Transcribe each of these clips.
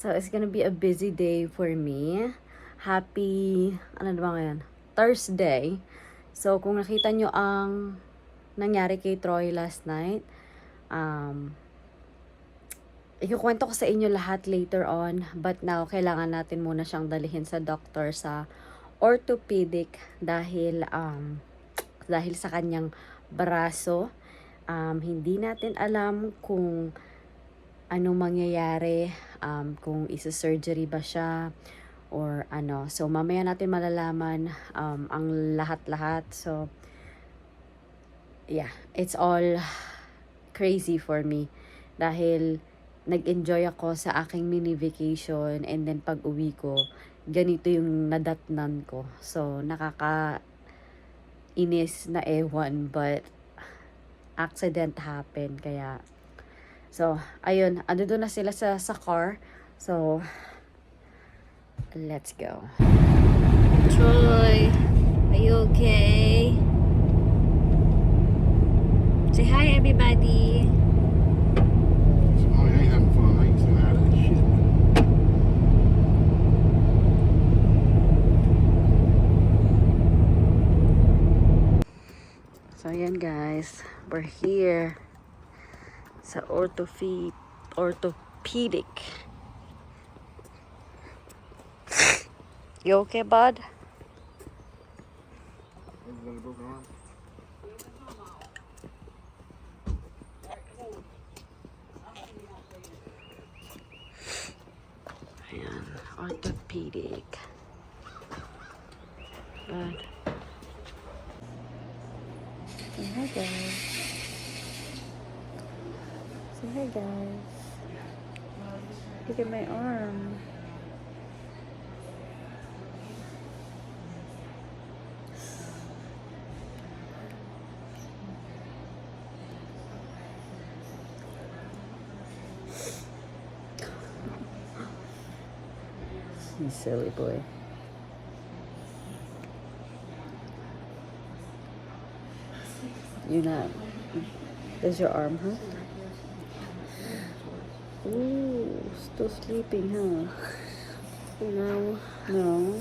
So, it's gonna be a busy day for me. Happy, ano ba ngayon? Thursday. So, kung nakita nyo ang nangyari kay Troy last night, ikukwento ko sa inyo lahat later on. But now, kailangan natin muna siyang dalhin sa doctor sa orthopedic dahil sa kanyang braso. Hindi natin alam kung ano mangyayari, kung isa-surgery ba siya or ano. So, mamaya natin malalaman ang lahat-lahat. So, yeah, it's all crazy for me dahil nag-enjoy ako sa aking mini vacation and then pag uwi ko, ganito yung nadatnan ko. So, nakaka-inis na ewan, but accident happened. Kaya, so, ayun, ando na sila sa car. So, let's go. Troy, are you okay? Say hi, everybody. Oh, I ain't having fun. I ain't saying out of this shit. So, ayan guys, we're here sa orthopedic. You okay, bud? Is that a broken arm? Ayan, orthopedic. Bud. Say hi, guys. Say hi, guys. Look at my arm. You silly boy. You're not. Does your arm hurt? Ooh, still sleeping, huh? No. No.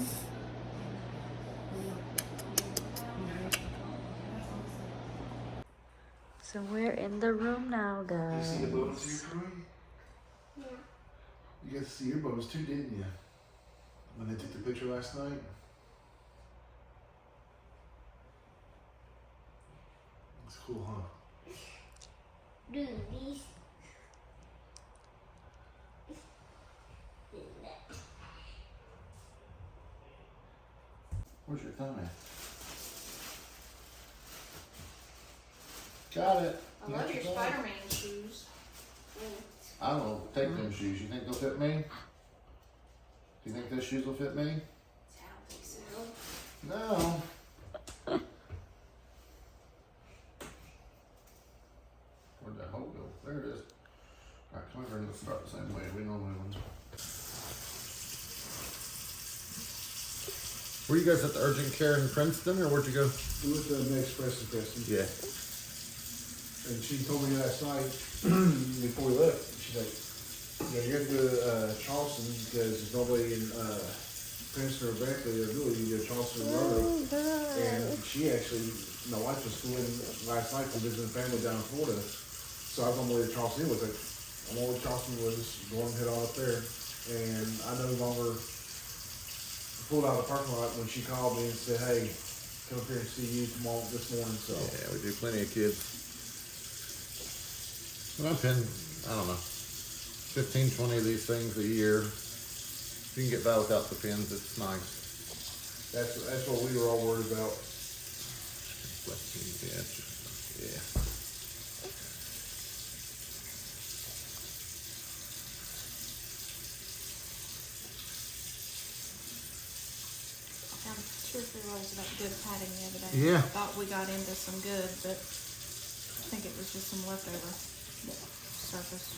So we're in the room now, You guys. see the bows here, Troy? Yeah. You got to see your bows too, didn't you? When they took the picture last night? It's cool, huh? These. Where's your thumb at? Got it. I You love got your thumb? Spider-Man shoes. I don't take them shoes. You think they'll fit me? Do you think those shoes will fit me? I don't think so. No. Where'd that hole go? There it is. Alright, come over and let's start the same way we normally would. Were you guys at the urgent care in Princeton, or where'd you go? We went to the Express in Preston. Yeah. And she told me last night before we left, she's like, you know, you have to go to Charleston because there's nobody in Princeton or Berkeley or really you go to Charleston or Roanoke. And she actually, my wife was schooling last night from visiting family down in Florida. So I was on my way to Charleston. It was like, I'm on my way to Charleston, we'll just go on and head on up there. And I no longer pulled out of the parking lot when she called me and said, hey, come up here and see you tomorrow this morning. So Yeah, we do plenty of kids. Well, I've been, I don't know, 15, 20 of these things a year. If you can get by without the pins, it's nice. that's what we were all worried about. Yeah, it's just, yeah. I found 2 or 3 rolls of that good padding the other day. Yeah. I thought we got into some good, but I think it was just some leftover surface.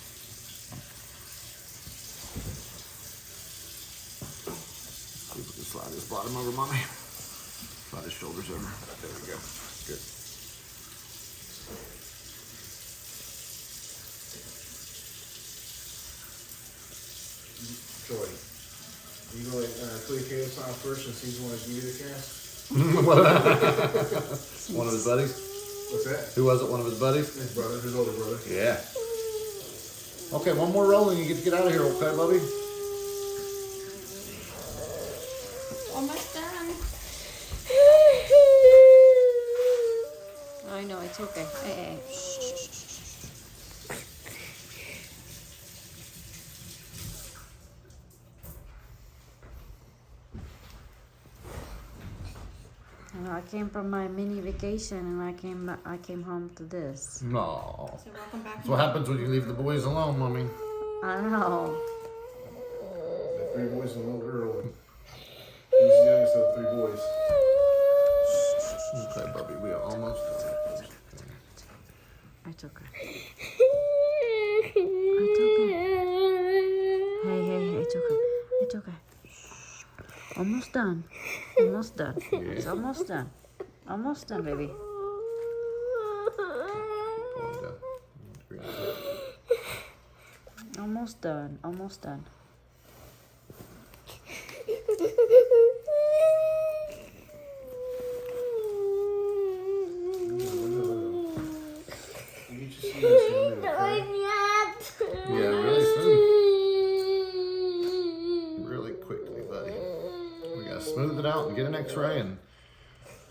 Slide this bottom over, mommy. Slide his shoulders over. There we go. Good. choice. You go clear Caleb sign first and he's the one that give you the cast. One of his buddies? What's that? Who was it? One of his buddies? His brother, his older brother. Yeah. Okay, one more roll and you get to get out of here, okay, Bubby? Almost done. I know, it's okay. Hey. I came from my mini vacation and I came home to this. No. So welcome back. That's what happens when you leave the boys alone, Mommy. I know. The 3 boys and a little girl. And he's the youngest of the 3 boys. Okay, Bubby, we are almost done. It's okay. It's okay. Hey, it's okay. It's okay. Almost done. Almost done. It's almost done. Almost done, baby. Almost done. Almost done. You get your seat in a minute, okay? Yeah, really soon. Really quickly, buddy. We gotta smooth it out and get an x-ray and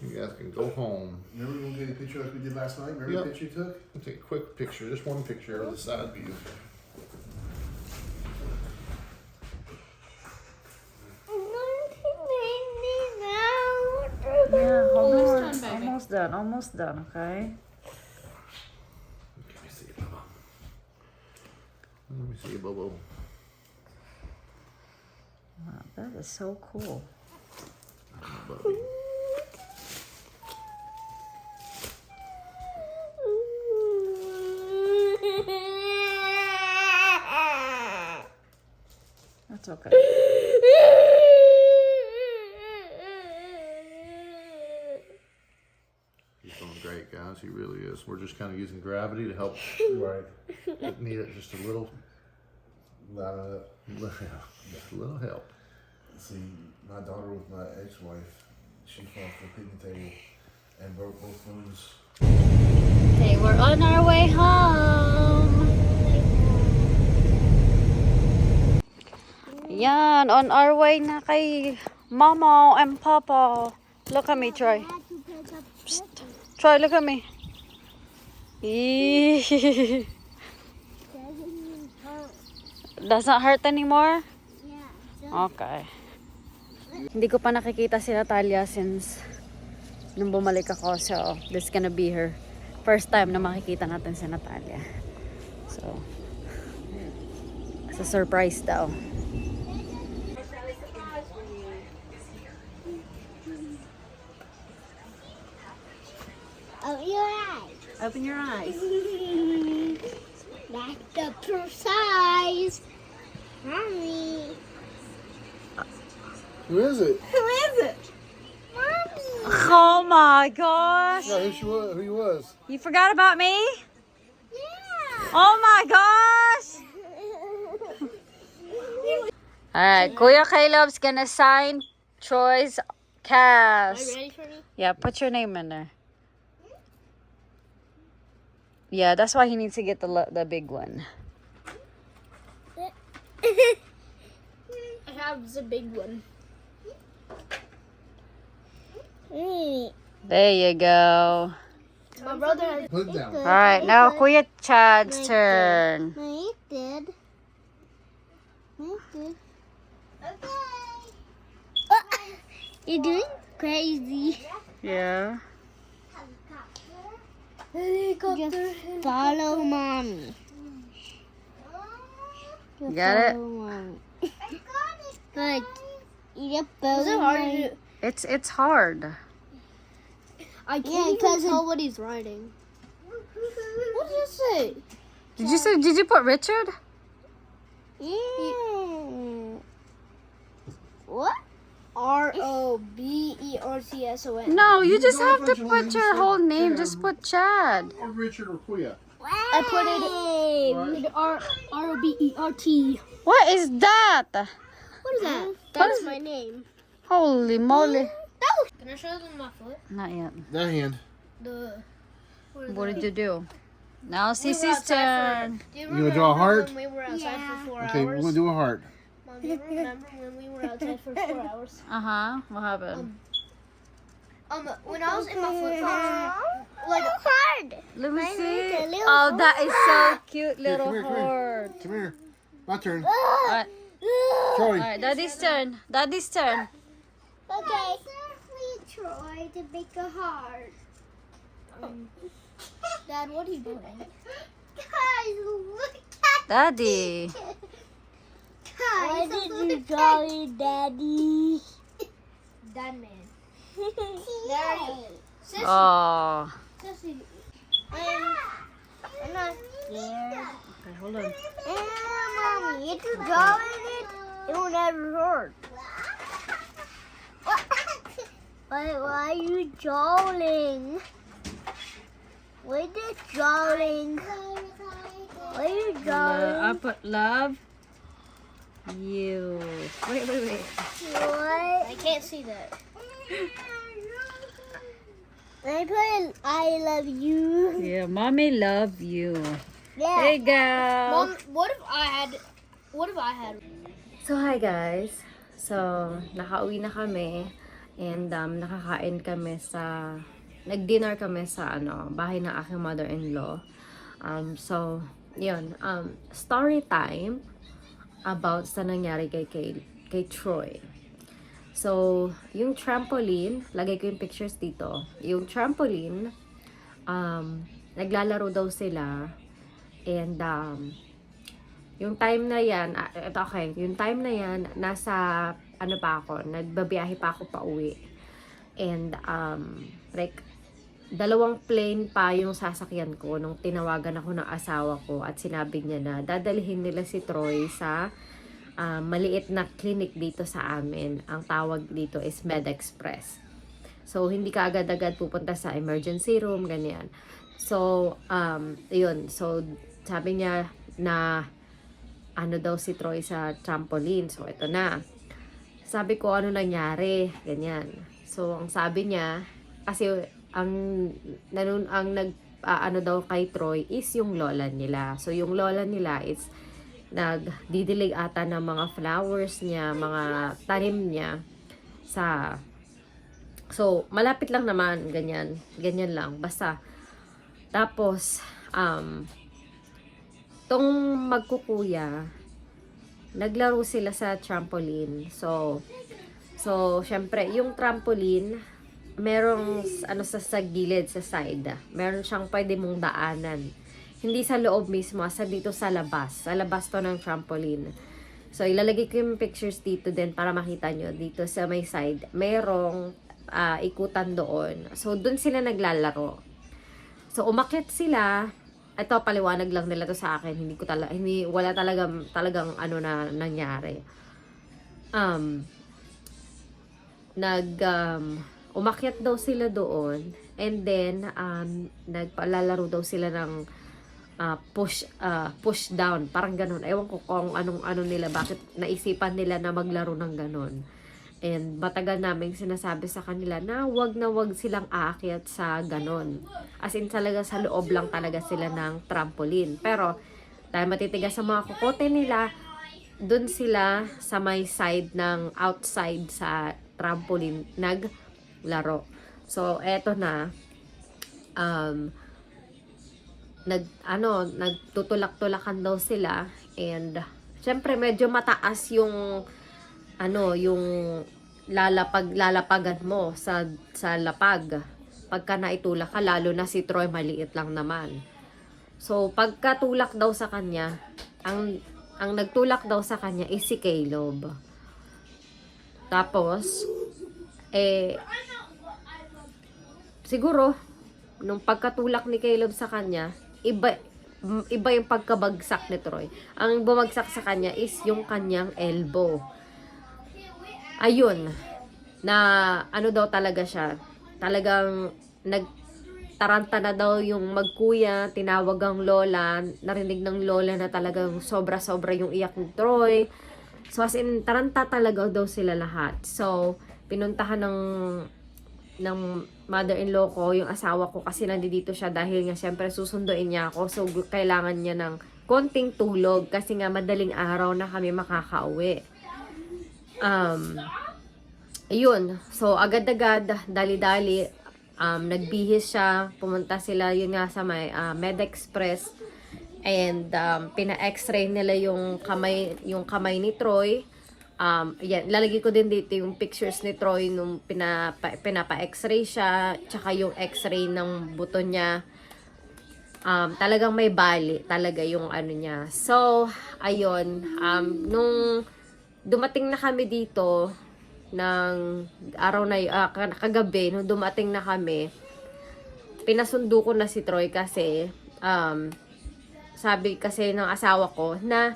you guys can go home. Remember when we get a picture like we did last night? Remember Yep. the picture you took? We'll take a quick picture, just one picture of the side view. Yeah, hold Almost on. done, baby. Almost done. Almost done, okay? Let me see it, Bubba. Let me see it, Bubba. Wow, that is so cool. Bubby. That's okay. He's doing great, guys. He really is. We're just kind of using gravity to help Right. need it just a little, Line it up. just a little help. See, my daughter with my ex-wife, she fell off the picnic table and broke both bones. Okay, we're on our way home. Yan, on our way na kay Mama and Papa. Look at me, Troy. Psst. Troy, look at me. Eee. Doesn't hurt anymore? Okay. Hindi ko pa nakikita si Natalia since nung bumalik ako. So, this gonna be her first time na makikita natin si Natalia. So, it's a surprise daw. Open your eyes. Open your eyes. That's the precise. Mommy. Who is it? Who is it? Mommy. Oh my gosh. No, who he was. You forgot about me? Yeah. Oh my gosh. Alright, Kuya Caleb's gonna sign Troy's Are cast. you ready for me? Yeah, put your name in there. Yeah, that's why he needs to get the big one. I have the big one. There you go. My brother has. Put it down. Alright, now Kuya Chad's turn. No, it did. It did. Okay. You're doing crazy. Yeah. Just follow mommy. Just Got it? follow mommy. Like, you follow mommy. It's hard. I can't even tell what he's writing. What did it say? Did you put Richard? Yeah. What? ROBERTSON. No, you just don't have to put your whole put name, your just whole say name. Chad. Just put Chad. Or Richard or Kuya. I put it ROBERT. What is that? What is that? That's my name. Holy moly. Can I show them my foot? Not yet. That hand. The. What did you do? Now We were Sissy's outside turn. Do you wanna draw a remember heart? when we were outside for 4 Okay, we're hours? gonna do a heart. Mom, do you remember when we were outside for 4 hours? Uh-huh. What happened? When I was in my flip flops, like hard. Let me Mine see. is a little Oh, that is so cute, Here, little come here, come here. heart. Come here. My turn. Alright, Troy. alright, Daddy's turn. Daddy's turn. Okay. We try to make a heart. Dad, what are you doing? Guys, look at Daddy. Why did you draw it, Daddy? Dad man. Daddy. Sissy. Oh. Sissy. I'm not scared. Okay, hold on. Mommy, if you draw it, it will never hurt. Why are you drawing? Why the drawing? Why are you I drawing? put love you. Wait. What? I can't see that. I put I love you. Yeah, mommy love you. Yeah. There you go. Mom, what if I had? So, hi guys. So, nakauwi na kami and nakakain kami sa nag-dinner kami sa bahay ng aking mother-in-law. So, yun, story time about sa nangyari kay Troy. So, yung trampoline, lagay ko yung pictures dito. Yung trampoline, naglalaro daw sila and yung time na yan, yung time na yan, nasa, nagbabiyahe pa ako pa uwi. And, like, 2 plane pa yung sasakyan ko nung tinawagan ako ng asawa ko at sinabi niya na dadalhin nila si Troy sa maliit na clinic dito sa amin. Ang tawag dito is MedExpress. So, hindi ka agad-agad pupunta sa emergency room, ganyan. So, yun. So, sabi niya na daw si Troy sa trampoline. So, ito na. Sabi ko, ano nangyari? Ganyan. So, ang sabi niya, kasi ang daw kay Troy is yung lola nila. So, yung lola nila is nagdidilig ata ng mga flowers niya, mga tanim niya sa... So, malapit lang naman, ganyan. Ganyan lang. Basta, tapos, tong magkukuya, naglaro sila sa trampoline. So, syempre, yung trampoline, merong sa gilid, sa side. Meron siyang pwede mong daanan. Hindi sa loob mismo, dito sa labas. Sa labas to ng trampoline. So, ilalagay ko yung pictures dito din para makita nyo. Dito sa may side, merong ikutan doon. So, doon sila naglalaro. So, umakyat sila. Ito, paliwanag lang nila to sa akin. Wala talagang na nangyari. Umakyat daw sila doon and then nagpalalaro daw sila ng push down, parang ganun. Ewan ko kung ano nila, bakit naisipan nila na maglaro ng ganun. And matagal naming sinasabi sa kanila na wag silang aakyat sa ganun. As in talaga sa loob lang talaga sila ng trampoline. Pero dahil matitigas sa mga kokote nila, dun sila sa may side ng outside sa trampoline naglaro. So eto na, nagtutulak-tulakan daw sila and syempre medyo mataas yung yung lalapagan mo sa lapag pagka naitulak ka, lalo na si Troy maliit lang naman. So pagkatulak daw sa kanya, ang nagtulak daw sa kanya is si Caleb. Tapos siguro nung pagkatulak ni Caleb sa kanya, iba yung pagkabagsak ni Troy. Ang bumagsak sa kanya is yung kanyang elbow. Ayun, na daw talaga siya. Talagang nagtaranta na daw yung magkuya, tinawag ang lola, narinig ng lola na talagang sobra-sobra yung iyak ni Troy. So, as in, taranta talaga daw sila lahat. So, pinuntahan ng mother-in-law ko, yung asawa ko, kasi nandito siya dahil nga syempre susunduin niya ako. So, kailangan niya ng konting tulog kasi nga madaling araw na kami makakauwi. Ayun. So, agad-agad, dali-dali, nagbihis siya. Pumunta sila, yun nga, sa may MedExpress. And, pina-x-ray nila yung kamay ni Troy. Yan, lalagay ko din dito yung pictures ni Troy nung pinapa-x-ray siya, tsaka yung x-ray ng buto niya. Talagang may bali talaga yung ano niya. So, ayun, nung dumating na kami dito ng araw na kagabi, nung dumating na kami, pinasundo ko na si Troy kasi sabi kasi ng asawa ko na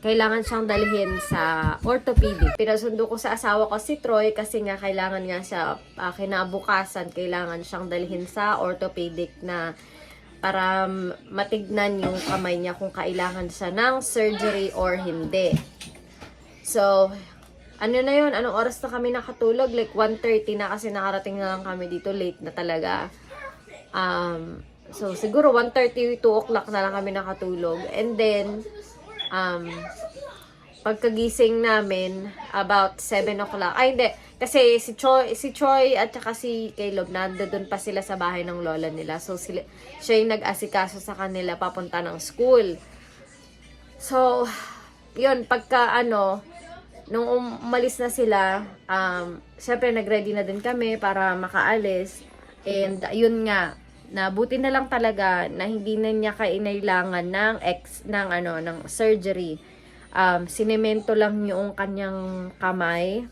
kailangan siyang dalhin sa orthopedic. Pinasundo ko sa asawa ko si Troy kasi nga kailangan nga siya kinabukasan, kailangan siyang dalhin sa orthopedic na para matignan yung kamay niya kung kailangan siya ng surgery or hindi. So, ano na yun? Anong oras na kami nakatulog? Like 1:30 na kasi nakarating na lang kami dito. Late na talaga. So, siguro 1:30, 2 o'clock na lang kami nakatulog. And then, pagkagising namin, about 7 o'clock. Ay, hindi. Kasi si Troy at saka si Caleb, nandoon pa sila sa bahay ng lola nila. So, siya yung nag-asikaso sa kanila papunta ng school. So, yun, pagka nung umalis na sila, syempre nag-ready na din kami para makaalis. And, yun nga, na buti na lang talaga na hindi na niya kailangan ng surgery. Sinemento lang yung kanyang kamay.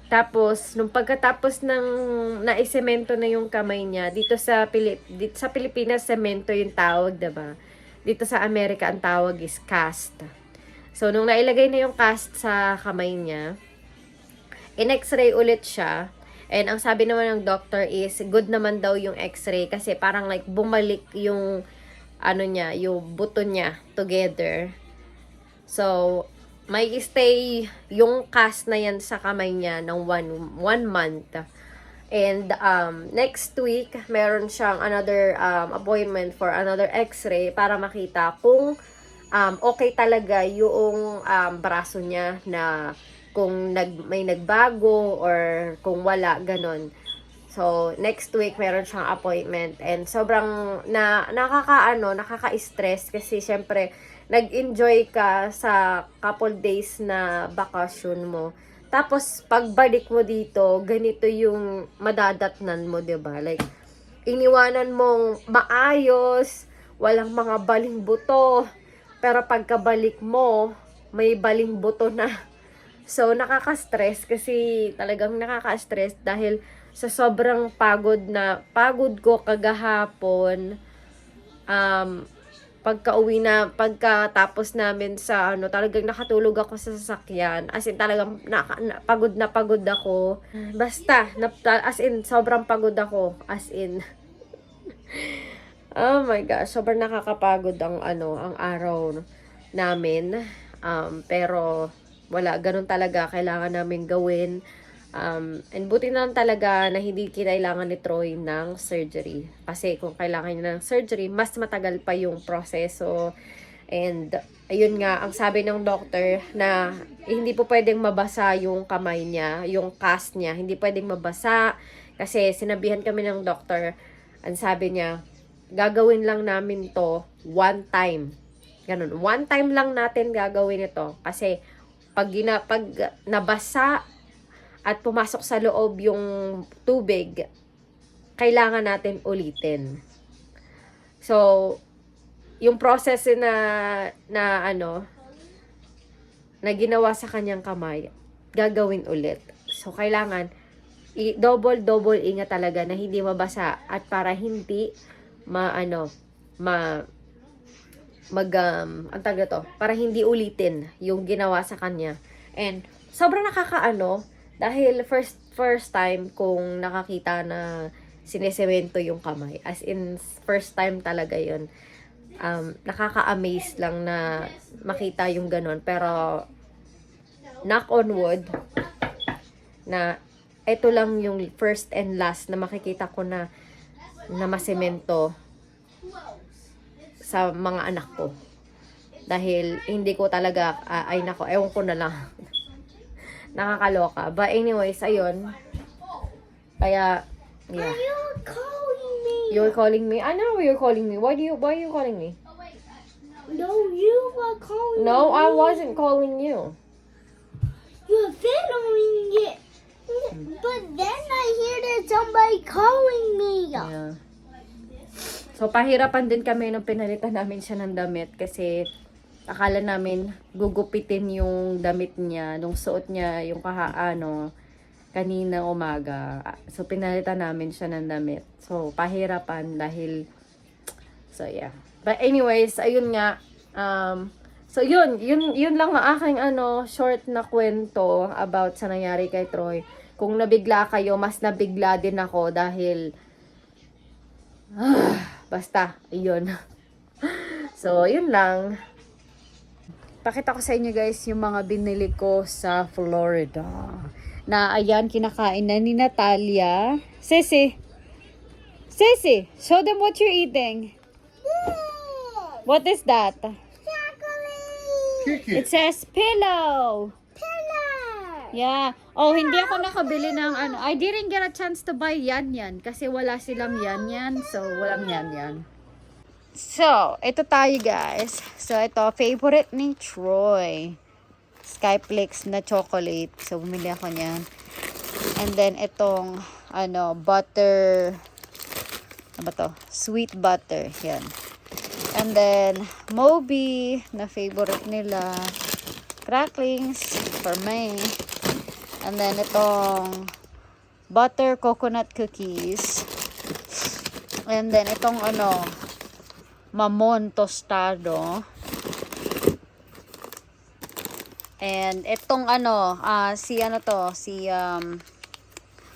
Tapos nung pagkatapos ng naisemento na yung kamay niya, dito sa Pilipinas semento yung tawag, diba? Dito sa Amerika ang tawag is cast. So nung nailagay na yung cast sa kamay niya, in-x-ray ulit siya. And ang sabi naman ng doctor is, good naman daw yung x-ray kasi parang like bumalik yung yung buto niya together. So, may stay yung cast na yan sa kamay niya ng one month. And next week, meron siyang another appointment for another x-ray para makita kung okay talaga yung braso niya na kung may nagbago or kung wala, ganon. So, next week, meron siyang appointment. And sobrang nakaka-stress kasi syempre, nag-enjoy ka sa couple days na bakasyon mo. Tapos, pagbalik mo dito, ganito yung madadatnan mo, diba? Like, iniwanan mong maayos, walang mga baling buto. Pero pagkabalik mo, may baling buto na. So, nakaka-stress kasi talagang nakaka-stress dahil sa sobrang pagod ko kagahapon, pagkatapos namin sa talagang nakatulog ako sa sasakyan. As in, talagang pagod na pagod ako. Basta, as in, sobrang pagod ako. As in, oh my gosh, sobrang nakakapagod ang araw namin. Pero, wala, ganun talaga, kailangan namin gawin. And buti na lang talaga na hindi kailangan ni Troy ng surgery. Kasi kung kailangan niya ng surgery, mas matagal pa yung proseso. And, ayun nga, ang sabi ng doctor na hindi po pwedeng mabasa yung kamay niya, yung cast niya. Hindi pwedeng mabasa kasi sinabihan kami ng doctor. Ang sabi niya, gagawin lang namin to one time. Ganun, one time lang natin gagawin ito. Kasi, pag nabasa at pumasok sa loob yung tubig, kailangan natin ulitin. So, yung process na ginawa sa kanyang kamay, gagawin ulit. So, kailangan double ingat talaga na hindi mabasa at para hindi para hindi ulitin yung ginawa sa kanya. And sobrang dahil first time kung nakakita na sinesemento yung kamay. As in, first time talaga yun. nakaka-amaze lang na makita yung ganun. Pero, knock on wood, na ito lang yung first and last na makikita ko na masemento sa mga anak ko. Dahil hindi ko talaga, ay nako, ewan ko na lang. Nakakaloka. But anyways, ayun. Kaya, yeah. You're calling me. You're calling me? I know you're calling me. Why are you calling me? No, you were calling No, me. I wasn't calling you. You're filming it. But then I hear that somebody calling me. Yeah. So, pahirapan din kami nung pinalitan namin siya ng damit kasi akala namin gugupitin yung damit niya, nung suot niya yung kanina umaga. So, pinalitan namin siya ng damit. So, pahirapan dahil, so yeah. But anyways, ayun nga. So, yun lang ang aking short na kwento about sa nangyari kay Troy. Kung nabigla kayo, mas nabigla din ako dahil, basta, yun. So, yun lang. Pakita ko sa inyo guys yung mga binili ko sa Florida. Na ayan, kinakain na ni Natalia. Sissy, show them what you're eating. What is that? Kick It says pillow. Yeah. Oh, hindi ako nakabili ng I didn't get a chance to buy yan kasi wala silang yan. So, walang yan. So, ito tayo guys. So, ito, favorite ni Troy. Skyflakes na chocolate. So, bumili ako niyan. And then, itong, butter. Ano ba to? Sweet butter. Yan. And then, Moby, na favorite nila. Cracklings, for me. And then, itong butter coconut cookies. And then, itong mamon tostado. And itong ano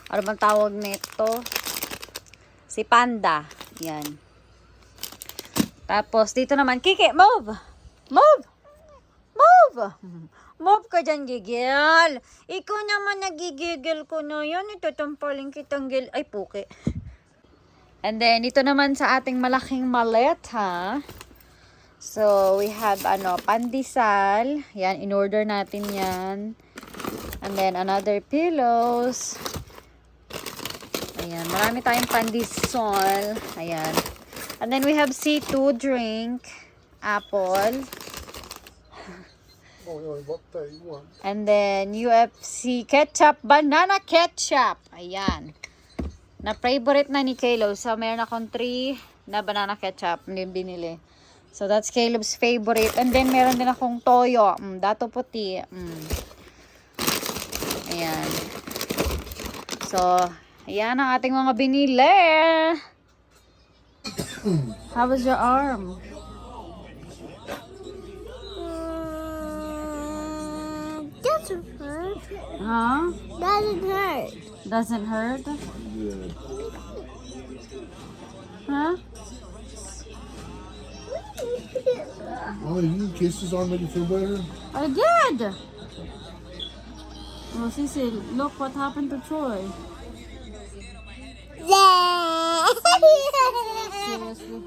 bang tawag nito? Si Panda. Yan. Tapos dito naman, Kiki, move ka dyan, gigil. Ikaw naman nagigigil ko na yan. Itatampaling kitang gil. Ay, puki. And then, ito naman sa ating malaking maleta. So, we have, pandesal. Yan, in-order natin yan. And then, another pillows. Ayan, marami tayong pandesal. Ayan. And then, we have C2 drink. Apple. And then, UFC ketchup. Banana ketchup. Ayan. Na favorite na ni Caleb. So, meron akong 3 na banana ketchup na binili. So, that's Caleb's favorite. And then, meron din akong toyo. Dato puti. Ayan. So, ayan ang ating mga binili. How was your arm? Doesn't hurt. Huh? Doesn't hurt. Doesn't hurt? Huh? Oh, you kissed his arm, made you feel better? I did. Well, Sissy, look what happened to Troy. Yeah. Seriously.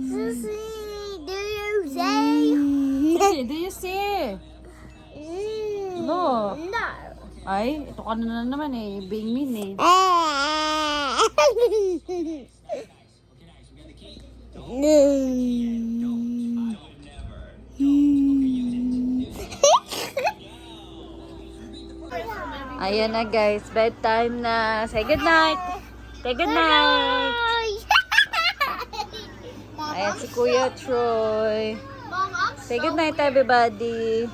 Sissy, do you say? Sissy, do you see? Look. No. Ay, ito ka na naman eh. Being mean eh. Ayan na guys, bedtime na. Say good night. Say good night. Ayan si Kuya Troy. Say good night everybody.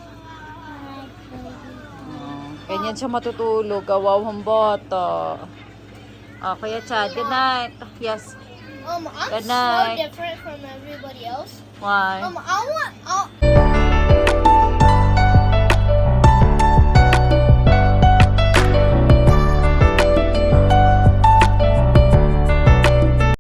Ganyan siya matutulog. Awawang bata. Kuya Chad, good night. Yes. I'm Good so night. different from everybody else. Why? I